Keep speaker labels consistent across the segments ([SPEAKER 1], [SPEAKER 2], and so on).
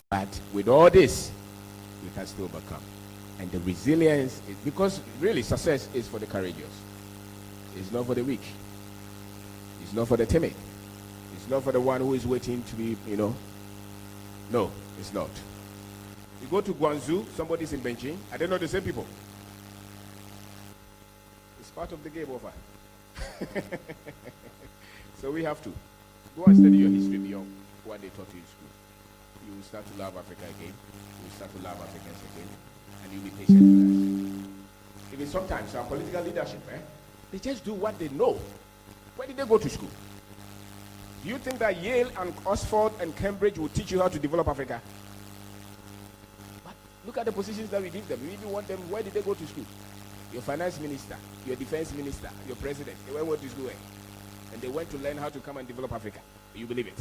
[SPEAKER 1] But with all this, we can still overcome. And the resilience is because really success is for the courageous. It's not for the weak. It's not for the timid. It's not for the one who is waiting to be, No, it's not. You go to Guangzhou, somebody's in Beijing. I don't know the same people. It's part of the game over. So we have to go and study your history beyond what they taught you in school. You will start to love Africa again. You will start to love Africans again. And you'll be patient with us. Even sometimes our political leadership, they just do what they know. Where did they go to school? Do you think that Yale and Oxford and Cambridge will teach you how to develop Africa? But look at the positions that we give them. We even want them, where did they go to school? Your finance minister, your defense minister, your president, they went to school. And they went to learn how to come and develop Africa. Do you believe it?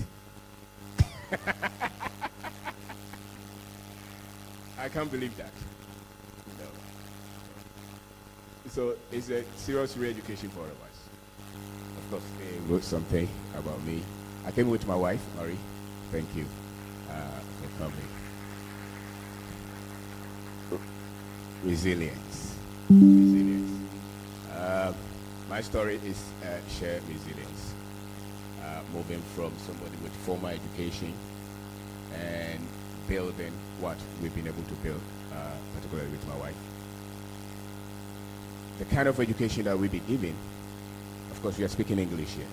[SPEAKER 1] I can't believe that. No. So it's a serious re-education for all of us. Of course, they wrote something about me. I came with my wife, Marie. Thank you for coming. Resilience. Resilience. My story is shared resilience. Moving from somebody with formal education and building what we've been able to build, particularly with my wife. The kind of education that we've been giving, of course, we are speaking English here.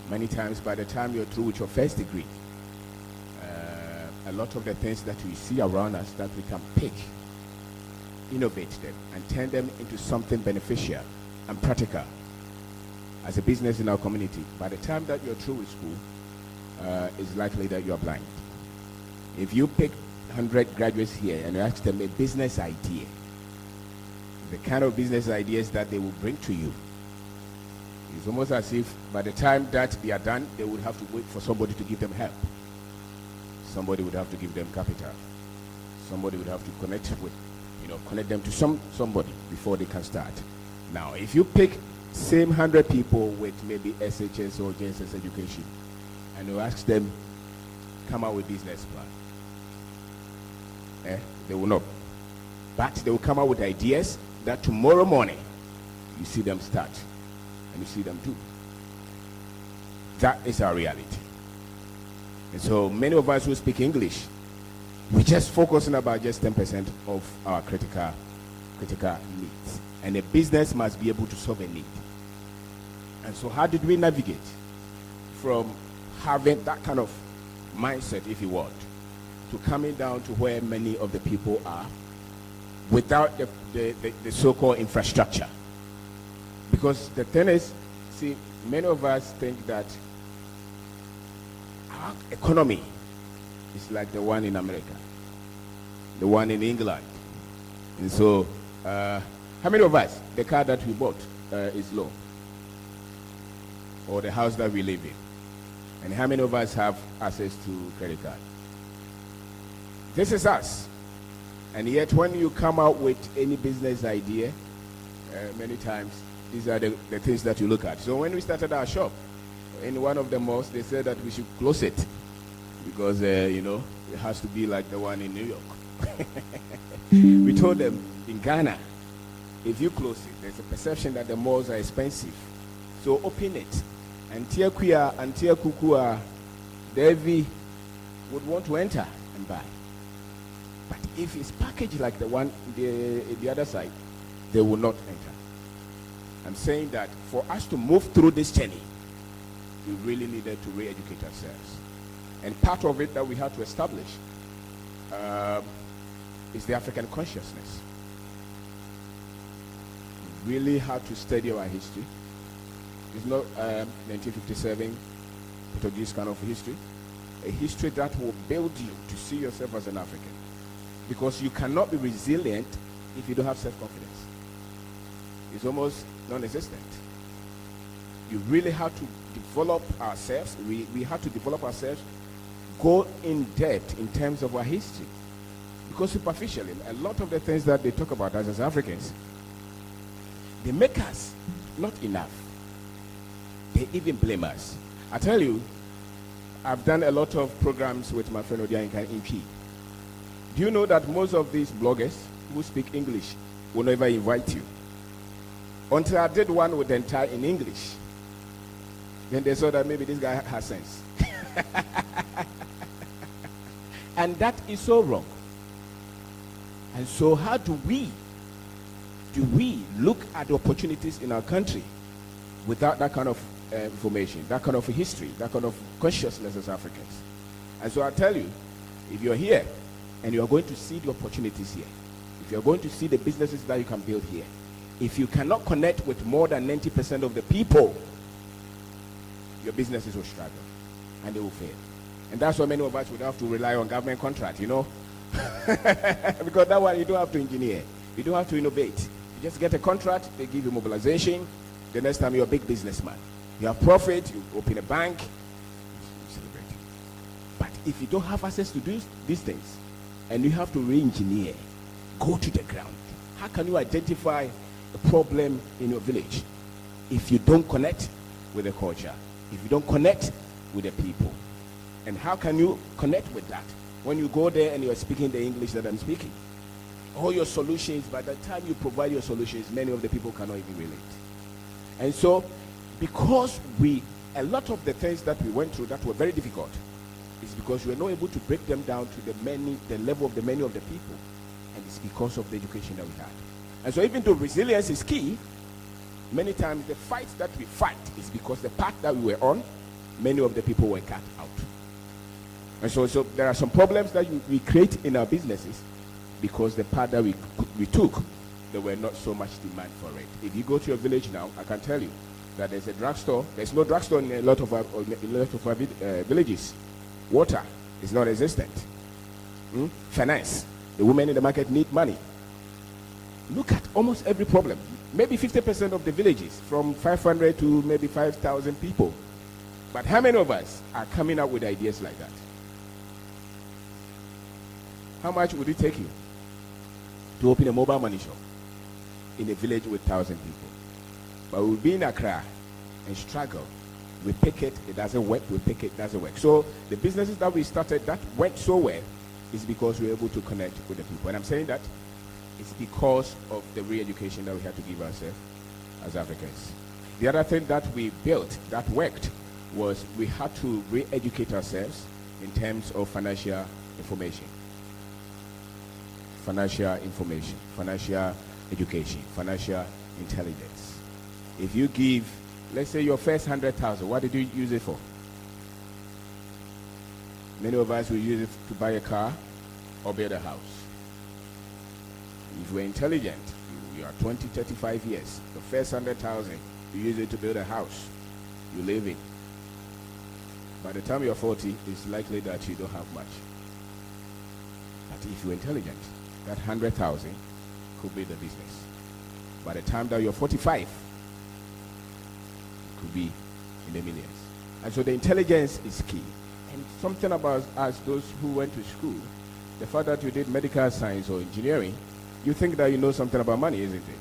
[SPEAKER 1] Many times, by the time you're through with your first degree, a lot of the things that we see around us that we can pick, innovate them, and turn them into something beneficial and practical as a business in our community. By the time that you're through with school, it's likely that you're blind. If you pick 100 graduates here and you ask them a business idea, the kind of business ideas that they will bring to you, it's almost as if by the time that they are done, they would have to wait for somebody to give them help. Somebody would have to give them capital. Somebody would have to connect them to somebody before they can start. Now, if you pick same 100 people with maybe SHS or JSS education, and you ask them, come out with business plan, they will not. But they will come out with ideas that tomorrow morning, you see them start, and you see them do. That is our reality. And so many of us who speak English, we just focus on about just 10% of our critical needs. And a business must be able to solve a need. And so how did we navigate from having that kind of mindset, if you want, to coming down to where many of the people are without the so-called infrastructure? Because the thing is, see, many of us think that our economy is like the one in America, the one in England. And so, how many of us, the car that we bought is low? Or the house that we live in? And how many of us have access to credit card? This is us. And yet when you come out with any business idea, many times these are the things that you look at. So when we started our shop, in one of the malls, they said that we should close it because, it has to be like the one in New York. We told them, in Ghana, if you close it, there's a perception that the malls are expensive. So open it. And Tia Kuya and Tia Kukua, Devi would want to enter and buy. But if it's packaged like the one the other side, they will not enter. I'm saying that for us to move through this journey, we really needed to re-educate ourselves. And part of it that we had to establish is the African consciousness. We really had to study our history. It's not 1957 Portuguese kind of history. A history that will build you to see yourself as an African. Because you cannot be resilient if you don't have self-confidence. It's almost non-existent. You really have to develop ourselves. We have to develop ourselves, go in depth in terms of our history. Because superficially, a lot of the things that they talk about us as Africans, they make us not enough. They even blame us. I tell you, I've done a lot of programs with my friend Odianka in Key. Do you know that most of these bloggers who speak English will never invite you? Until I did one with the entire in English. Then they saw that maybe this guy has sense. And that is so wrong. And so how do we look at the opportunities in our country without that kind of information, that kind of history, that kind of consciousness as Africans? And so I tell you, if you're here and you are going to see the opportunities here, if you're going to see the businesses that you can build here, if you cannot connect with more than 90% of the people, your businesses will struggle and they will fail. And that's why many of us would have to rely on government contract, you know. Because that one you don't have to engineer, you don't have to innovate. You just get a contract, they give you mobilization. The next time you're a big businessman, you have profit, you open a bank, you celebrate. But if you don't have access to these things, and you have to re-engineer, go to the ground. How can you identify a problem in your village if you don't connect with the culture, if you don't connect with the people? And how can you connect with that when you go there and you're speaking the English that I'm speaking? All your solutions, by the time you provide your solutions, many of the people cannot even relate. And so, because a lot of the things that we went through that were very difficult, is because we were not able to break them down to the level of the many of the people. And it's because of the education that we had. And so even though resilience is key, many times the fight that we fight is because the path that we were on, many of the people were cut out. And so there are some problems that we create in our businesses because the path that we took, there were not so much demand for it. If you go to your village now, I can tell you that there's a drugstore. There's no drugstore in a lot of our villages. Water is not existent. Finance. The women in the market need money. Look at almost every problem. Maybe 50% of the villages, from 500 to maybe 5,000 people. But how many of us are coming up with ideas like that? How much would it take you to open a mobile money shop in a village with 1,000 people? But we'll be in Accra and struggle. We pick it doesn't work. We pick it doesn't work. So the businesses that we started that went so well is because we were able to connect with the people. And I'm saying that it's because of the re-education that we had to give ourselves as Africans. The other thing that we built that worked was we had to re-educate ourselves in terms of financial information, financial education, financial intelligence. If you give, let's say, your first 100,000, what did you use it for? Many of us will use it to buy a car or build a house. If you're intelligent, you are 20, 35 years, the first 100,000, you use it to build a house you live in. By the time you're 40, it's likely that you don't have much. But if you're intelligent, that 100,000 could be the business. By the time that you're 45, it could be in the millions. And so the intelligence is key. And something about us, those who went to school, the fact that you did medical science or engineering, you think that you know something about money, isn't it?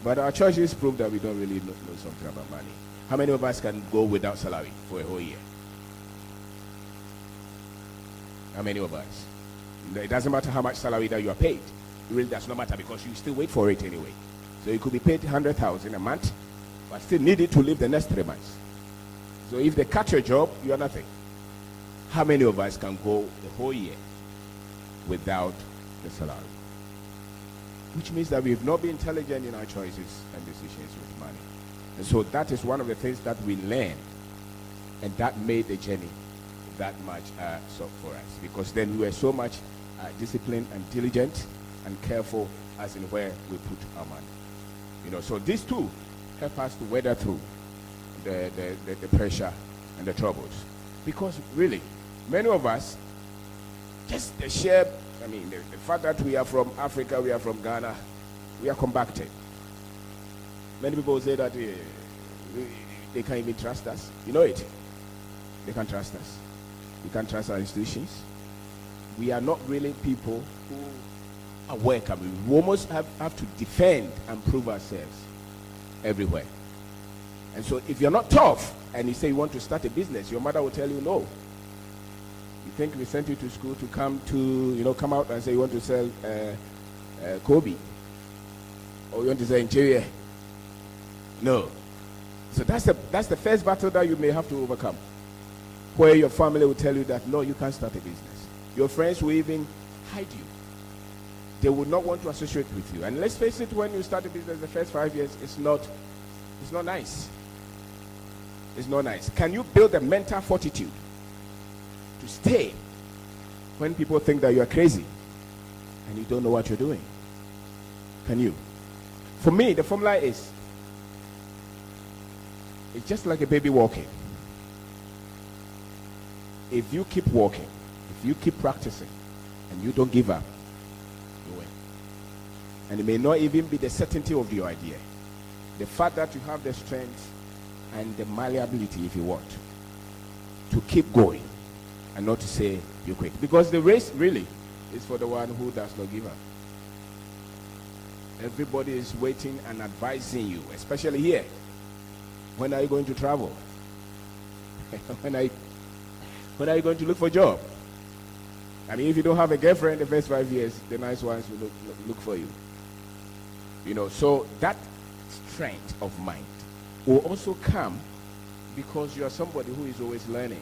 [SPEAKER 1] But our churches prove that we don't really know something about money. How many of us can go without salary for a whole year? How many of us? It doesn't matter how much salary that you are paid. It really does not matter because you still wait for it anyway. So you could be paid 100,000 a month, but still need it to live the next 3 months. So if they cut your job, you are nothing. How many of us can go the whole year without the salary? Which means that we have not been intelligent in our choices and decisions with money. And so that is one of the things that we learned, and that made the journey that much so for us, because then we were so much disciplined and diligent and careful as in where we put our money. You know, so these two help us to weather through the pressure and the troubles. Because really, many of us, just the sheer, the fact that we are from Africa, we are from Ghana, we are compacted. Many people say that they can't even trust us. You know it. They can't trust us. We can't trust our institutions. We are not really people who are welcome. We almost have to defend and prove ourselves everywhere. And so if you're not tough and you say you want to start a business, your mother will tell you no. You think we sent you to school to come out and say you want to sell Kobe, or you want to sell interior? No. So that's the first battle that you may have to overcome, where your family will tell you that no, you can't start a business. Your friends will even hide you. They would not want to associate with you. And let's face it, when you start a business, the first 5 years, it's not nice. It's not nice. Can you build a mental fortitude to stay when people think that you are crazy and you don't know what you're doing? Can you? For me, the formula is, it's just like a baby walking. If you keep walking, if you keep practicing, and you don't give up, you win. And it may not even be the certainty of your idea. The fact that you have the strength and the malleability, if you want, to keep going and not to say you quit. Because the race really is for the one who does not give up. Everybody is waiting and advising you, especially here. When are you going to travel? when are you going to look for a job? I mean, if you don't have a girlfriend the first 5 years, the nice ones will look for you. You know, so that strength of mind will also come because you are somebody who is always learning.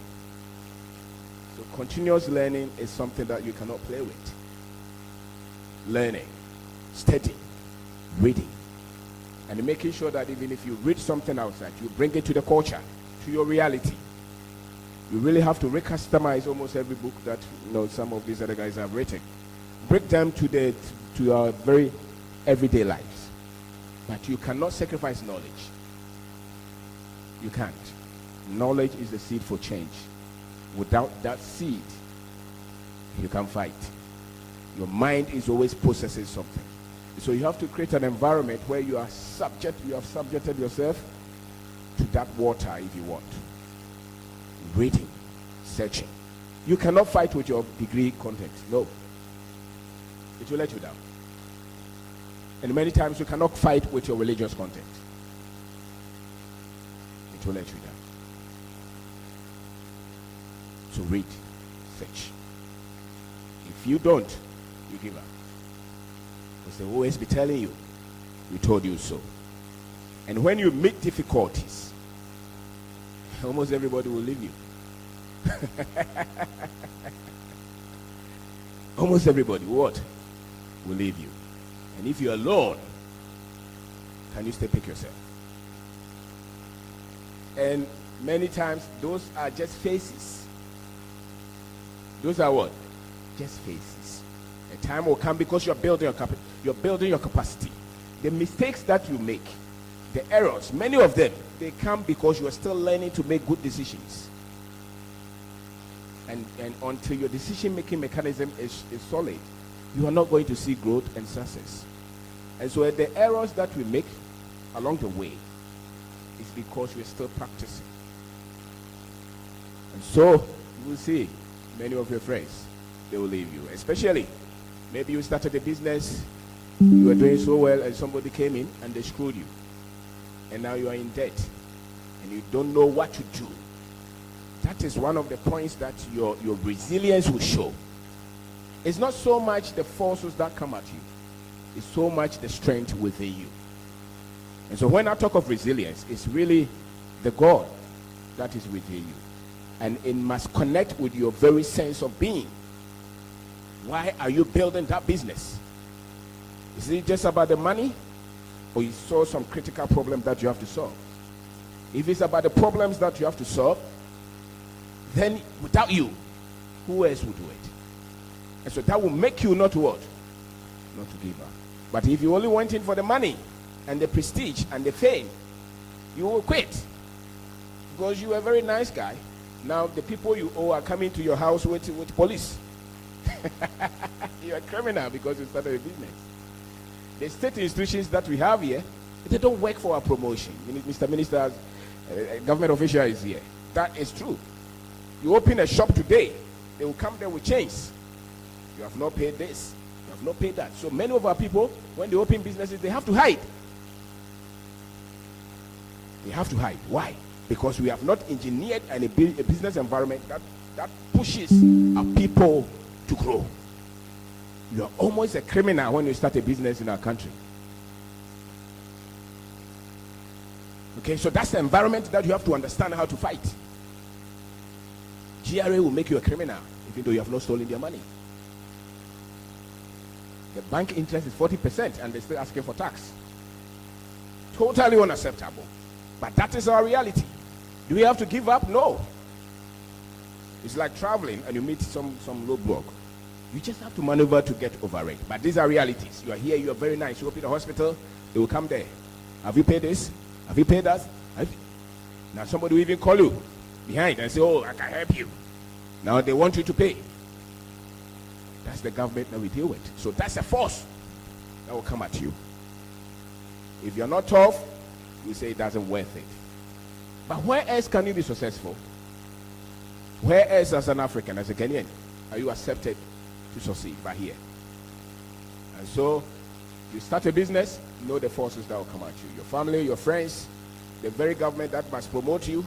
[SPEAKER 1] So continuous learning is something that you cannot play with. Learning, studying, reading, and making sure that even if you read something outside, you bring it to the culture, to your reality. You really have to recustomize almost every book that some of these other guys have written. Bring them to our very everyday lives. But you cannot sacrifice knowledge. You can't. Knowledge is the seed for change. Without that seed, you can't fight. Your mind is always processing something. So you have to create an environment where you have subjected yourself to that water if you want. Reading, searching. You cannot fight with your degree content. No. It will let you down. And many times you cannot fight with your religious content. It will let you down. So read, search. If you don't, you give up. Because they will always be telling you, we told you so. And when you meet difficulties, almost everybody will leave you. Almost everybody will leave you. And if you're alone, can you still pick yourself? And many times those are just faces. Those are what? Just faces. A time will come because you're building your capacity. The mistakes that you make, the errors, many of them, they come because you are still learning to make good decisions. And until your decision-making mechanism is solid, you are not going to see growth and success. And so the errors that we make along the way is because we're still practicing. And so you will see many of your friends, they will leave you. Especially, maybe you started a business, you were doing so well, and somebody came in and they screwed you. And now you are in debt, and you don't know what to do. That is one of the points that your resilience will show. It's not so much the forces that come at you, it's so much the strength within you. And so when I talk of resilience, it's really the God that is within you. And it must connect with your very sense of being. Why are you building that business? Is it just about the money? Or you saw some critical problem that you have to solve? If it's about the problems that you have to solve, then without you, who else will do it? And so that will make you not what? Not to give up. But if you only went in for the money and the prestige and the fame, you will quit. Because you are a very nice guy. Now the people you owe are coming to your house with police. You are a criminal because you started a business. The state institutions that we have here, they don't work for our promotion. Mr. Minister, government official is here. That is true. You open a shop today, they will come there with chains. You have not paid this. You have not paid that. So many of our people, when they open businesses, they have to hide. They have to hide. Why? Because we have not engineered a business environment that pushes our people to grow. You are almost a criminal when you start a business in our country. Okay, so that's the environment that you have to understand how to fight. GRA will make you a criminal even though you have not stolen their money. The bank interest is 40% and they're still asking for tax. Totally unacceptable. But that is our reality. Do we have to give up? No. It's like traveling and you meet some roadblock. You just have to maneuver to get over it. But these are realities. You are here, you are very nice. You open the hospital, they will come there. Have you paid this? Have you paid that? Now somebody will even call you behind and say, oh, I can help you. Now they want you to pay. That's the government that we deal with. So that's a force that will come at you. If you're not tough, you say it doesn't worth it. But where else can you be successful? Where else as an African, as a Kenyan, are you accepted to succeed? But here. And so, you start a business, know the forces that will come at you. Your family, your friends, the very government that must promote you,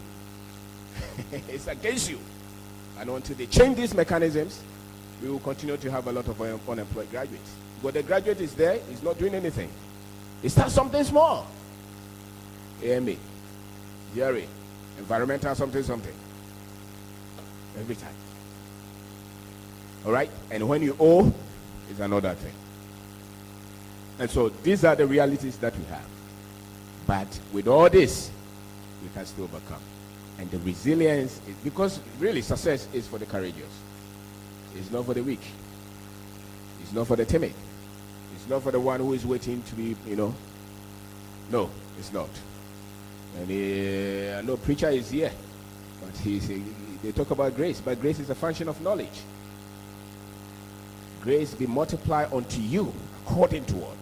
[SPEAKER 1] it's against you. And until they change these mechanisms, we will continue to have a lot of unemployed graduates. But the graduate is there, he's not doing anything. He starts something small. AMA, GRA, environmental something. Every time. All right? And when you owe, it's another thing. And so these are the realities that we have. But with all this, we can still overcome. And the resilience is because really success is for the courageous. It's not for the weak. It's not for the timid. It's not for the one who is waiting to be, No, it's not. And I know preacher is here, but they talk about grace, but grace is a function of knowledge. Grace be multiplied unto you according to what?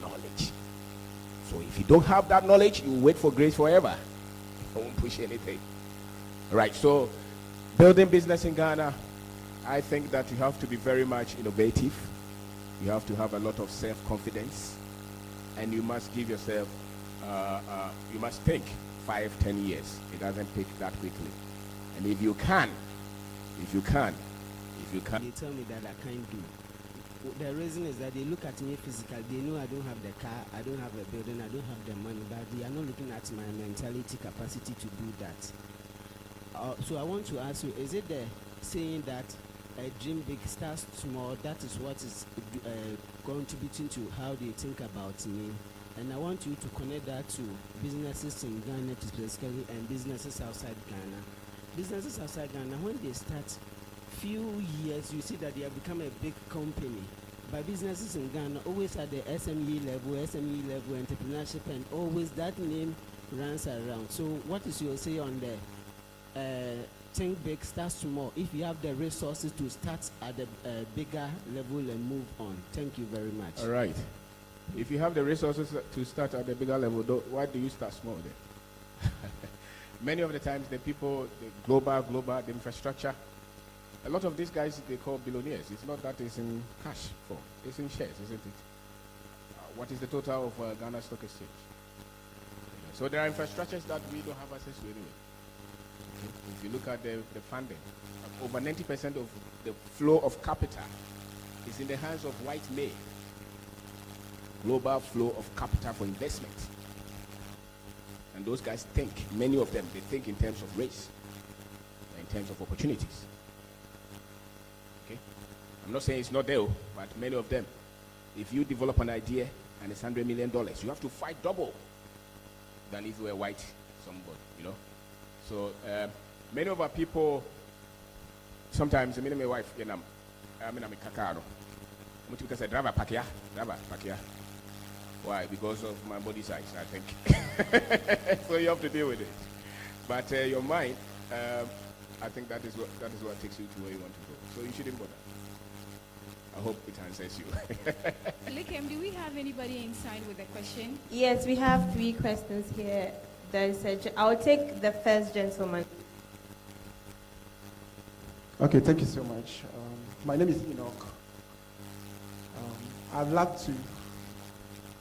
[SPEAKER 1] Knowledge. So if you don't have that knowledge, you wait for grace forever. I won't push anything. Right, so building business in Ghana, I think that you have to be very much innovative. You have to have a lot of self-confidence, and you must give yourself, you must think 5-10 years. It doesn't take that quickly. And if you can, they tell me that I can't do. The reason is that they look at me physically. They know I don't have the car, I don't have a building, I don't have the money, but they are not looking at my mentality capacity to do that. So I want to ask you, is it the saying that dream big, start small, that is what is contributing to how they think about me? And I want you to connect that to businesses in Ghana specifically and businesses outside Ghana. Businesses outside Ghana, when they start few years, you see that they have become a big company. But businesses in Ghana always at the SME level, entrepreneurship, and always that name runs around. So what is your say on the think big, start small, if you have the resources to start at the bigger level and move on? Thank you very much.
[SPEAKER 2] All right. If you have the resources to start at the bigger level, why do you start small then? Many of the times the people, the global, the infrastructure, a lot of these guys they call billionaires. It's not that it's in cash form, it's in shares, isn't it? What is the total of Ghana Stock Exchange? So there are infrastructures that we don't have access to anyway. Okay? If you look at the funding, over 90% of the flow of capital is in the hands of white men. Global flow of capital for investment. And those guys think, many of them, they think in terms of race, in terms of opportunities. Okay? I'm not saying it's not there, but many of them, if you develop an idea and it's $100 million, you have to fight double than if you were white somebody, So many of our people, sometimes, I mean, my wife, I'm a kakaro. Because I drive a pakia. Why? Because of my body size, I think. So you have to deal with it. But your mind, I think that is what takes you to where you want to go. So you shouldn't bother. I hope it answers you.
[SPEAKER 3] Likem, do we have anybody inside with a question?
[SPEAKER 4] Yes, we have 3 questions here. I'll take the first gentleman.
[SPEAKER 5] Okay, thank you so much. My name is Enoch. I'd like to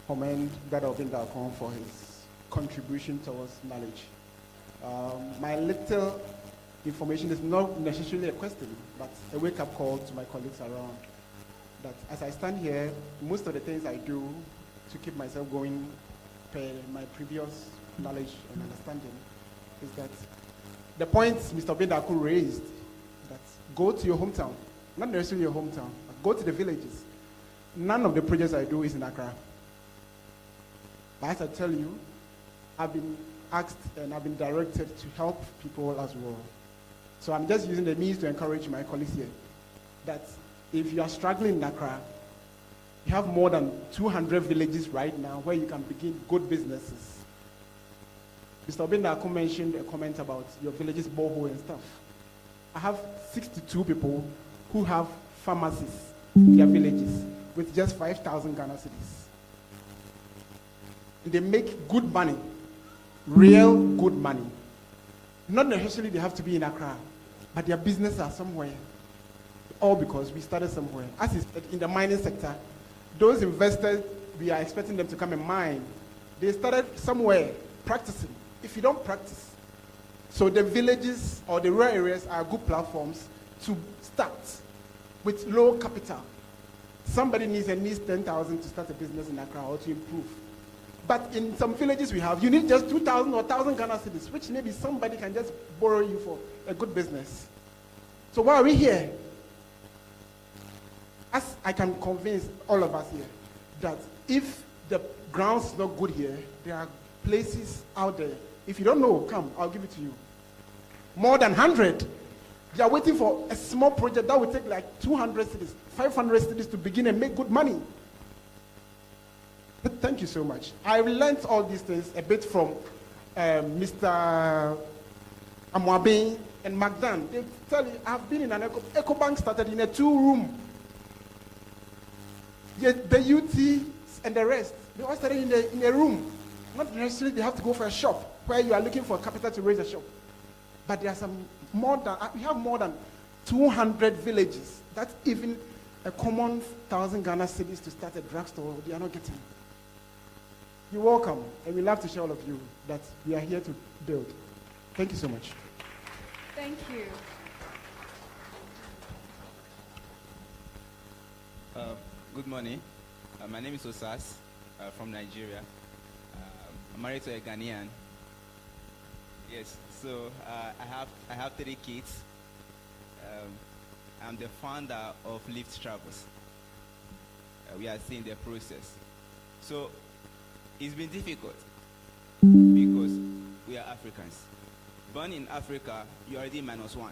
[SPEAKER 5] commend Obeng Darko for his contribution towards knowledge. My little information is not necessarily a question, but a wake-up call to my colleagues around. That as I stand here, most of the things I do to keep myself going per my previous knowledge and understanding is that the points Mr. Obeng Darko raised, that go to your hometown, not necessarily your hometown, but go to the villages. None of the projects I do is in Accra. But as I tell you, I've been asked and I've been directed to help people as well. So I'm just using the means to encourage my colleagues here that if you are struggling in Accra, you have more than 200 villages right now where you can begin good businesses. Mr. Obeng Darko mentioned a comment about your village's borehole and stuff. I have 62 people who have pharmacies in their villages with just 5,000 Ghana cedis. They make good money, real good money. Not necessarily they have to be in Accra, but their businesses are somewhere. All because we started somewhere. As is in the mining sector, those investors, we are expecting them to come and mine. They started somewhere practicing. If you don't practice, so the villages or the rural areas are good platforms to start with low capital. Somebody needs 10,000 to start a business in Accra or to improve. But in some villages you need just 2,000 or 1,000 Ghana cedis, which maybe somebody can just borrow you for a good business. So why are we here? As I can convince all of us here that if the ground is not good here, there are places out there. If you don't know, come, I'll give it to you. More than 100. They are waiting for a small project that will take like 200 cities, 500 cities to begin and make good money. But thank you so much. I learned all these things a bit from Mr. Amwabe and Magdan. They tell you, I've been in an Eco Bank started in a 2-room. Yet the UT and the rest, they all started in a room. Not necessarily they have to go for a shop where you are looking for capital to raise a shop. But there are we have more than 200 villages. That's even a common 1,000 Ghana cedis to start a drugstore, they are not getting. You're welcome, and we love to show all of you that we are here to build. Thank you so much.
[SPEAKER 3] Thank you.
[SPEAKER 6] Good morning. My name is Osas from Nigeria. I'm married to a Ghanaian. Yes, so I have 3 kids. I'm the founder of Lift Travels. We are seeing the process. So it's been difficult because we are Africans. Born in Africa, you're already -1.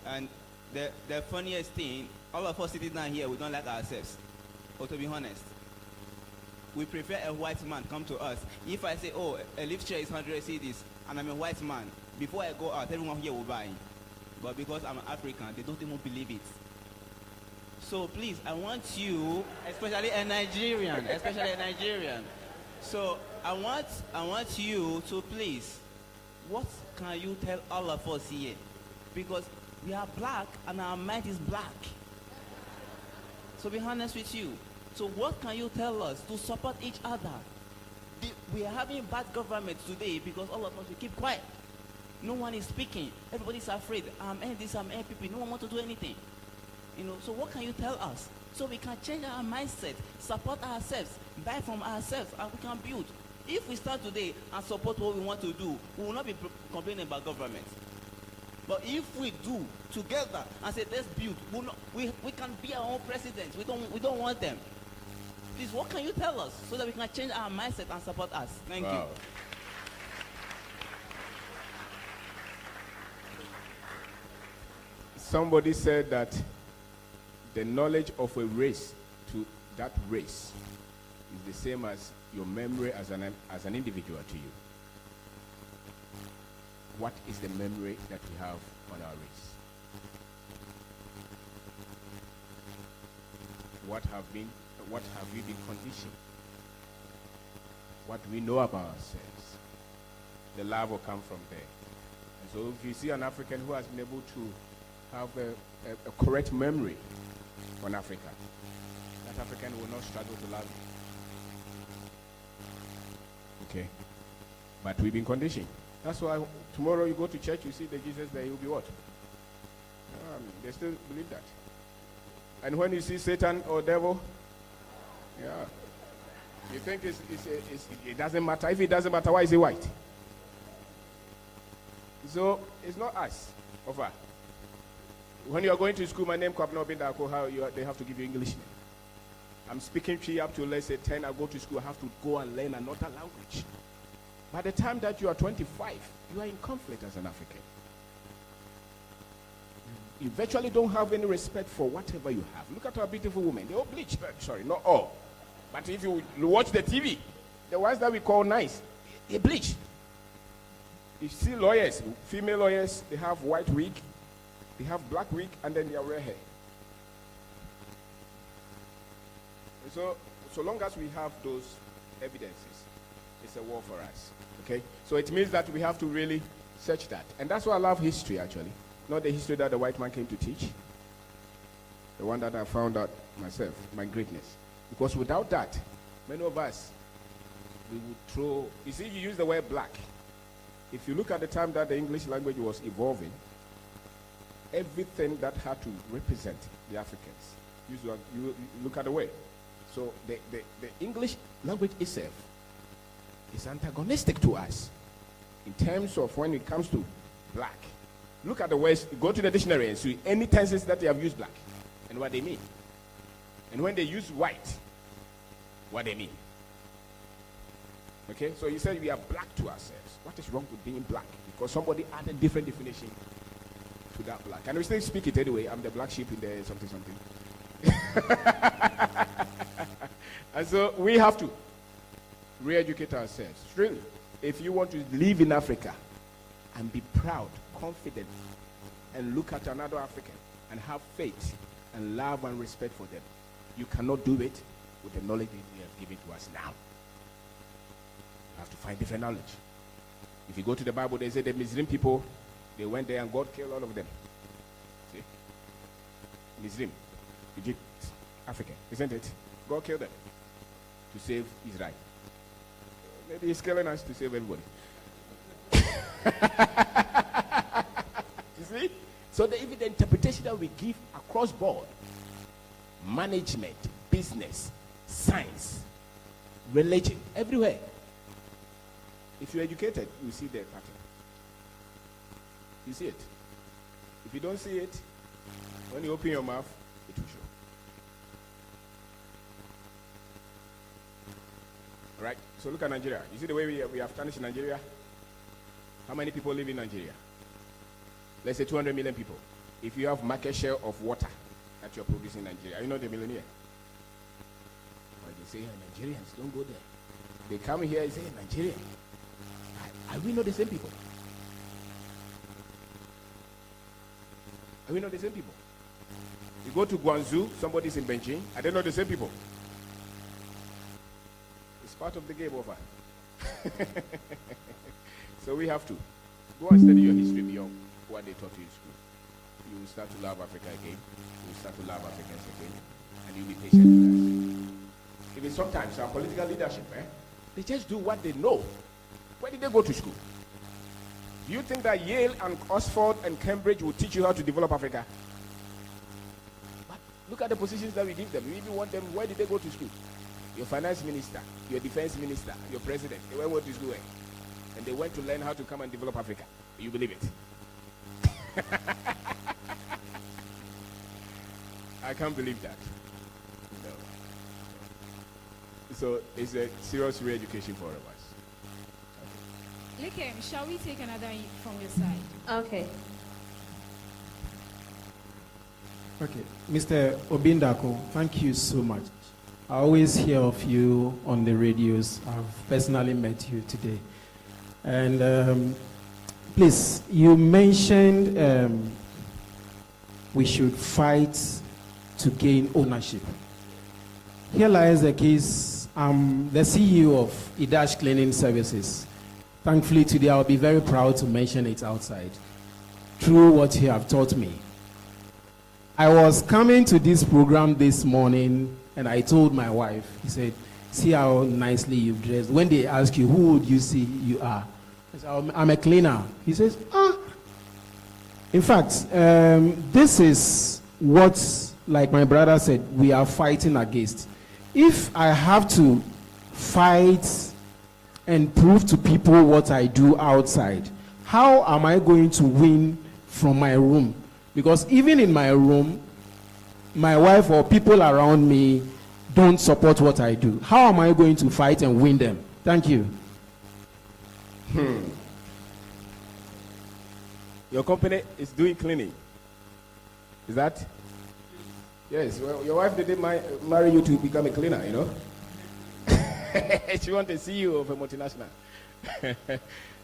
[SPEAKER 6] And the funniest thing, all of us sitting down here, we don't like ourselves. Or to be honest, we prefer a white man come to us. If I say, oh, a lift chair is 100 cedis, and I'm a white man, before I go out, everyone here will buy. But because I'm an African, they don't even believe it. So please, I want you, especially a Nigerian, So I want you to please, what can you tell all of us here? Because we are black and our mind is black. So be honest with you. So what can you tell us to support each other? We are having bad government today because all of us, we keep quiet. No one is speaking. Everybody's afraid. I'm this, I'm people. No one wants to do anything. So what can you tell us? So we can change our mindset, support ourselves, buy from ourselves, and we can build. If we start today and support what we want to do, we will not be complaining about government. But if we do together and say, let's build, we can be our own president. We don't want them. Please, what can you tell us so that we can change our mindset and support us? Thank you.
[SPEAKER 1] Somebody said that the knowledge of a race to that race is the same as your memory as an individual to you. What is the memory that we have on our race? What have we been conditioned? What do we know about ourselves? The love will come from there. And so if you see an African who has been able to have a correct memory on Africa, that African will not struggle to love you. Okay? But we've been conditioned. That's why tomorrow you go to church, you see the Jesus there, he'll be what? They still believe that. And when you see Satan or devil, yeah, you think it doesn't matter. If it doesn't matter, why is he white? So it's not us, offer. When you are going to school, my name Kwabena Obeng Darko, they have to give you English name. I'm speaking 3 up to let's say 10. I go to school, I have to go and learn another language. By the time that you are 25, you are in conflict as an African. You virtually don't have any respect for whatever you have. Look at our beautiful women. They all bleach. Sorry, not all. But if you watch the TV, the ones that we call nice, they bleach. You see lawyers, female lawyers, they have white wig, they have black wig, and then they are red hair. And so long as we have those evidences, it's a war for us. Okay? So it means that we have to really search that. And that's why I love history, actually. Not the history that the white man came to teach. The one that I found out myself, my greatness. Because without that, many of us, we would throw... You see, you use the word black. If you look at the time that the English language was evolving, everything that had to represent the Africans, you look at the way. So the English language itself is antagonistic to us in terms of when it comes to black. Look at the words, go to the dictionary and see any tenses that they have used black and what they mean. And when they use white, what they mean. Okay, so you said we are black to ourselves. What is wrong with being black? Because somebody added different definition to that black. And we still speak it anyway. I'm the black sheep in the something. And so we have to re-educate ourselves. Really, if you want to live in Africa and be proud, confident, and look at another African and have faith and love and respect for them, you cannot do it with the knowledge they have given to us now. You have to find different knowledge. If you go to the Bible, they say the Muslim people, they went there and God killed all of them. See? Muslim, Egypt, Africa, isn't it? God killed them to save Israel. Maybe he's killing us to save everybody. You see? So even the interpretation that we give across board, management, business, science, religion, everywhere. If you're educated, you see the pattern. You see it. If you don't see it, when you open your mouth, it will show. All right? So look at Nigeria. You see the way we have tarnished Nigeria? How many people live in Nigeria? Let's say 200 million people. If you have market share of water that you're producing in Nigeria, are you not a millionaire? But they say, Nigerians, don't go there. They come here and say, Nigeria. Are we not the same people? Are we not the same people? You go to Guangzhou, somebody's in Beijing. Are they not the same people? It's part of the game over. So we have to go and study your history beyond what they taught you in school. You will start to love Africa again. You will start to love Africans again. And you'll be patient with us. Even sometimes our political leadership, they just do what they know. Where did they go to school? Do you think that Yale and Oxford and Cambridge will teach you how to develop Africa? But look at the positions that we give them. We even want them, where did they go to school? Your finance minister, your defense minister, your president, they went to school. And they went to learn how to come and develop Africa. You believe it? I can't believe that. No. So it's a serious re-education for all of us.
[SPEAKER 3] Likem, shall we take another from your side?
[SPEAKER 4] Okay.
[SPEAKER 7] Okay. Mr. Obeng Darko, thank you so much. I always hear of you on the radios. I've personally met you today. And please, you mentioned we should fight to gain ownership. Here lies the case. I'm the CEO of Idash Cleaning Services. Thankfully, today I'll be very proud to mention it outside through what you have taught me. I was coming to this program this morning and I told my wife, he said, see how nicely you've dressed. When they ask you, who would you say you are? I say, I'm a cleaner. He says, ah. In fact, this is what, like my brother said, we are fighting against. If I have to fight and prove to people what I do outside, how am I going to win from my room? Because even in my room, my wife or people around me don't support what I do. How am I going to fight and win them? Thank you.
[SPEAKER 1] Your company is doing cleaning. Is that? Yes. Well, your wife didn't marry you to become a cleaner, you know. She wants a CEO of a multinational.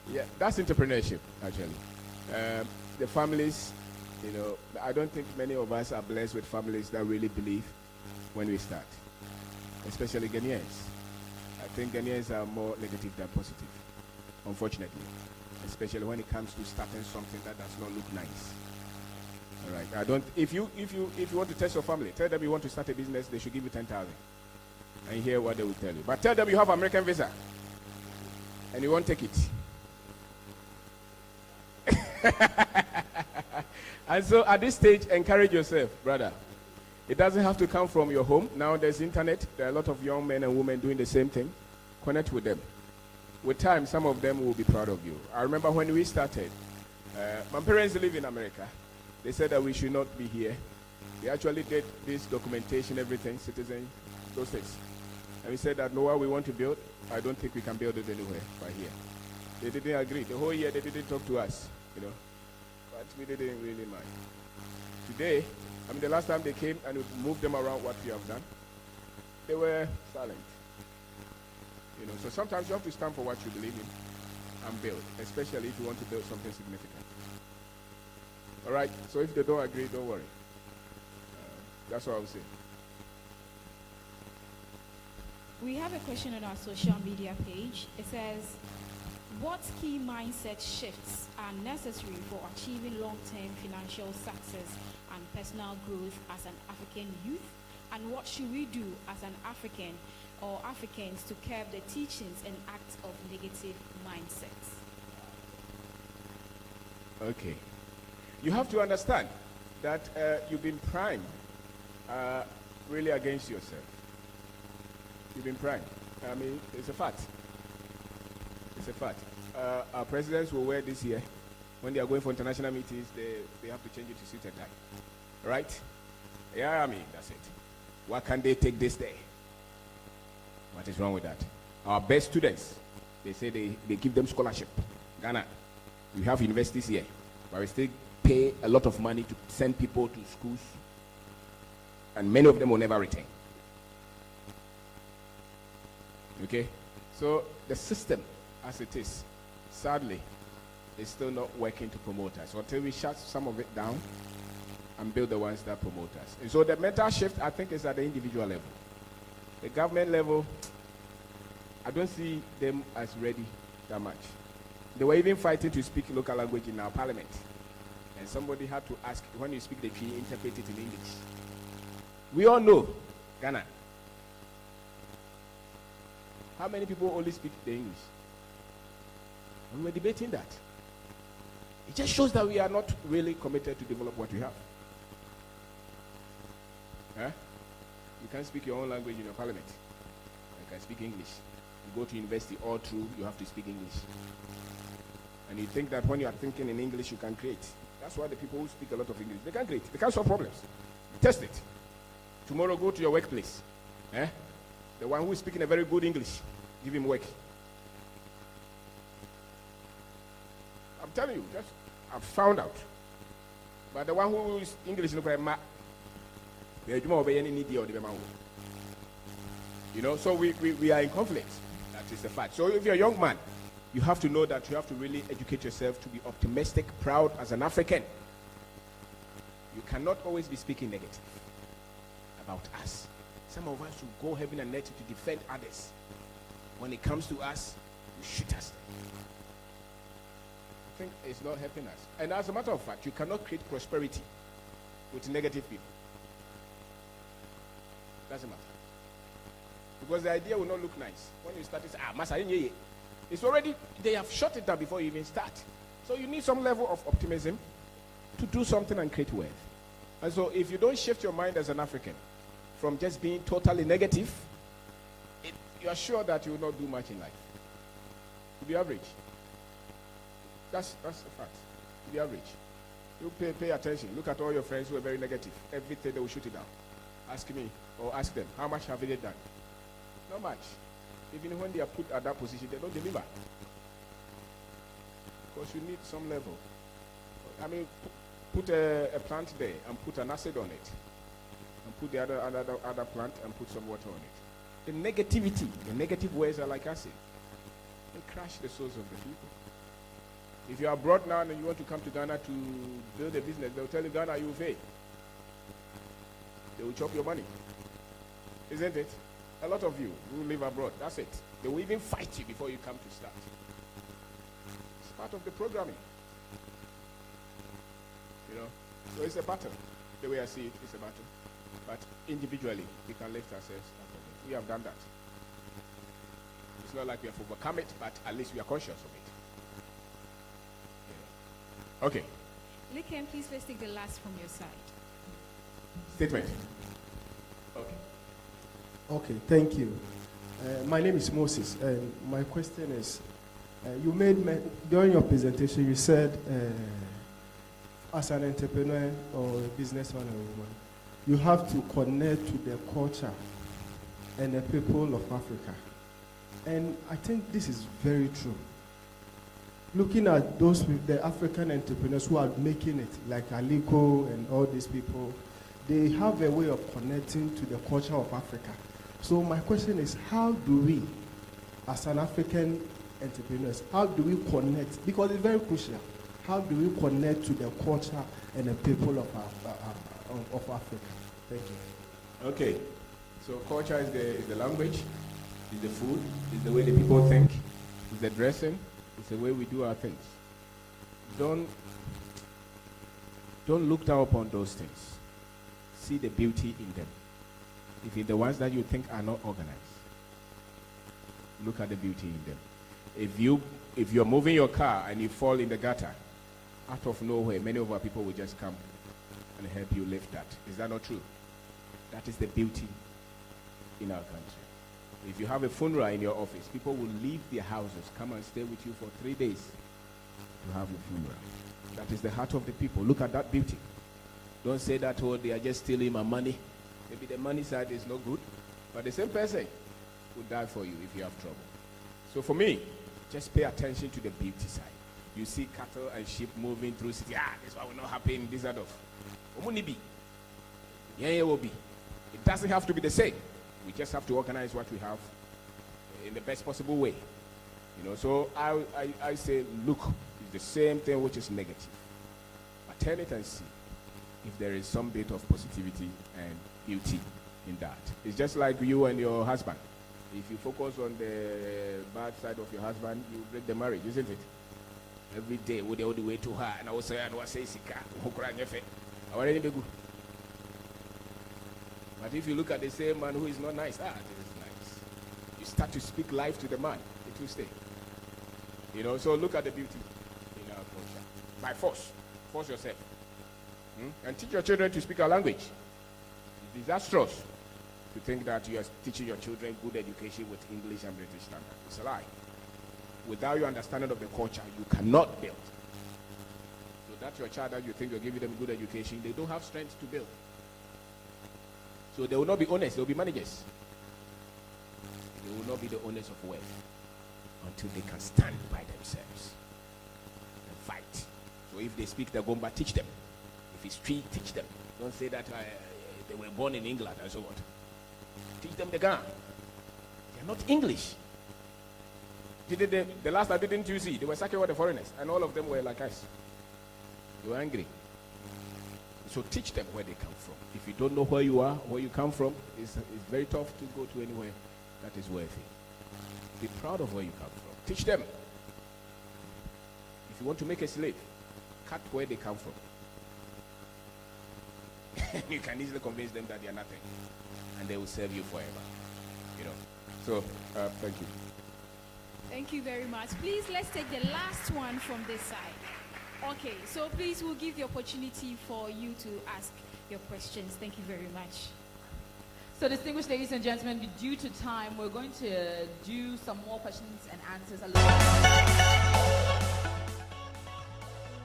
[SPEAKER 1] Yeah, that's entrepreneurship, actually. The families, you know, I don't think many of us are blessed with families that really believe when we start, especially Ghanaians. I think Ghanaians are more negative than positive, unfortunately, especially when it comes to starting something that does not look nice. All right, I don't. If you want to test your family, tell them you want to start a business, they should give you 10,000, and hear what they will tell you. But tell them you have American visa, and you won't take it. And so at this stage, encourage yourself, brother. It doesn't have to come from your home. Now there's internet. There are a lot of young men and women doing the same thing. Connect with them. With time, some of them will be proud of you. I remember when we started, my parents live in America. They said that we should not be here. They actually did this documentation, everything, citizen, those things. And we said that, no, what we want to build, I don't think we can build it anywhere but here. They didn't agree. The whole year they didn't talk to us, you know. But we didn't really mind. Today, I mean, the last time they came and we moved them around what we have done, they were silent. You know, so sometimes you have to stand for what you believe in and build, especially if you want to build something significant. All right, so if they don't agree, don't worry. That's what I would say.
[SPEAKER 3] We have a question on our social media page. It says, what key mindset shifts are necessary for achieving long-term financial success and personal growth as an African youth? And what should we do as an African or Africans to curb the teachings and acts of negative mindsets?
[SPEAKER 1] Okay. You have to understand that you've been primed really against yourself. You've been primed. I mean, it's a fact. It's a fact. Our presidents will wear this year. When they are going for international meetings, they have to change it to suit and tie. Right? Yeah, I mean, that's it. Why can't they take this day? What is wrong with that? Our best students, they say they give them scholarship. Ghana, we have universities here, but we still pay a lot of money to send people to schools, and many of them will never return. Okay? So the system, as it is, sadly, is still not working to promote us. Until we shut some of it down and build the ones that promote us. And so the mental shift, I think, is at the individual level. The government level, I don't see them as ready that much. They were even fighting to speak local language in our parliament. And somebody had to ask, when you speak the P, interpret it in English. We all know, Ghana, how many people only speak the English? And we're debating that. It just shows that we are not really committed to develop what we have. Huh? You can't speak your own language in your parliament. You can speak English. You go to university all through, you have to speak English. And you think that when you are thinking in English, you can create. That's why the people who speak a lot of English, they can create. They can solve problems. Test it. Tomorrow, go to your workplace. The one who is speaking a very good English, give him work. I'm telling you, just I've found out. But the one who is English, you know, so we are in conflict. That is the fact. So if you're a young man, you have to know that you have to really educate yourself to be optimistic, proud as an African. You cannot always be speaking negative about us. Some of us should go heaven and earth to defend others. When it comes to us, you shoot us. I think it's not helping us. And as a matter of fact, you cannot create prosperity with negative people. Doesn't matter.
[SPEAKER 2] Because the idea will not look nice. When you start, it's, Masa, it's already, they have shut it down before you even start. So you need some level of optimism to do something and create wealth. And so if you don't shift your mind as an African from just being totally negative, you are sure that you will not do much in life. You'll be average. That's a fact. You'll be average. You pay attention. Look at all your friends who are very negative. Everything they will shoot it down. Ask me or ask them, how much have they done? Not much. Even when they are put at that position, they don't deliver. Because you need some level. I mean, put a plant there and put an acid on it. And put the other plant and put some water on it. The negativity, the negative ways are like acid. They crash the souls of the people. If you are abroad now and you want to come to Ghana to build a business, they'll tell you Ghana you will fail. They will chop your money. Isn't it? A lot of you who live abroad, that's it. They will even fight you before you come to start. It's part of the programming. You know? So it's a battle. The way I see it, it's a battle. But individually, we can lift ourselves up of it. We have done that. It's not like we have overcome it, but at least we are conscious of it. Yeah. Okay.
[SPEAKER 3] Liken, please first take the last from your side.
[SPEAKER 2] Statement. Okay.
[SPEAKER 8] Okay, thank you. My name is Moses, and my question is, you during your presentation, you said, as an entrepreneur or a businessman or a woman, you have to connect to the culture and the people of Africa. And I think this is very true. Looking at the African entrepreneurs who are making it, like Aliko and all these people, they have a way of connecting to the culture of Africa. So my question is, how do we, as an African entrepreneurs, how do we connect? Because it's very crucial. How do we connect to the culture and the people of Africa? Thank you.
[SPEAKER 2] Okay. So culture is the language, is the food, is the way the people think, is the dressing, is the way we do our things. Don't look down upon those things. See the beauty in them. If it's the ones that you think are not organized, look at the beauty in them. If you're moving your car and you fall in the gutter, out of nowhere, many of our people will just come and help you lift that. Is that not true? That is the beauty in our country. If you have a funeral in your office, people will leave their houses, come and stay with you for 3 days to have your funeral. That is the heart of the people. Look at that beauty. Don't say that, oh, they are just stealing my money. Maybe the money side is not good, but the same person will die for you if you have trouble. So for me, just pay attention to the beauty side. You see cattle and sheep moving through city. This one will not happen in this side of. It doesn't have to be the same. We just have to organize what we have in the best possible way. You know, so I say, look, it's the same thing which is negative. But turn it and see if there is some bit of positivity and beauty in that. It's just like you and your husband. If you focus on the bad side of your husband, you break the marriage, isn't it? Every day, we all the way to her, and I will say, Sika, but if you look at the same man who is not nice, this is nice. You start to speak life to the man, it will stay. You know, so look at the beauty in our culture. By force yourself. And teach your children to speak our language. It's disastrous to think that you are teaching your children good education with English and British standard. It's a lie. Without your understanding of the culture, you cannot build. So that's your child that you think you're giving them good education, they don't have strength to build. So they will not be owners, they will be managers. They will not be the owners of wealth until they can stand by themselves and fight. So if they speak the Gomba, teach them. If it's tree, teach them. Don't say that they were born in England and so on. Teach them the Ghana. They're not English. The last time, didn't you see? They were sacking all the foreigners, and all of them were like us. They were angry. So teach them where they come from. If you don't know where you are, where you come from, it's very tough to go to anywhere that is worthy. Be proud of where you come from. Teach them. If you want to make a slave, cut where they come from. You can easily convince them that they are nothing, and they will serve you forever. You know.
[SPEAKER 1] So, thank you.
[SPEAKER 3] Thank you very much. Please, let's take the last one from this side. Okay, so please, we'll give the opportunity for you to ask your questions. Thank you very much.
[SPEAKER 9] So, distinguished ladies and gentlemen, due to time, we're going to do some more questions and answers along.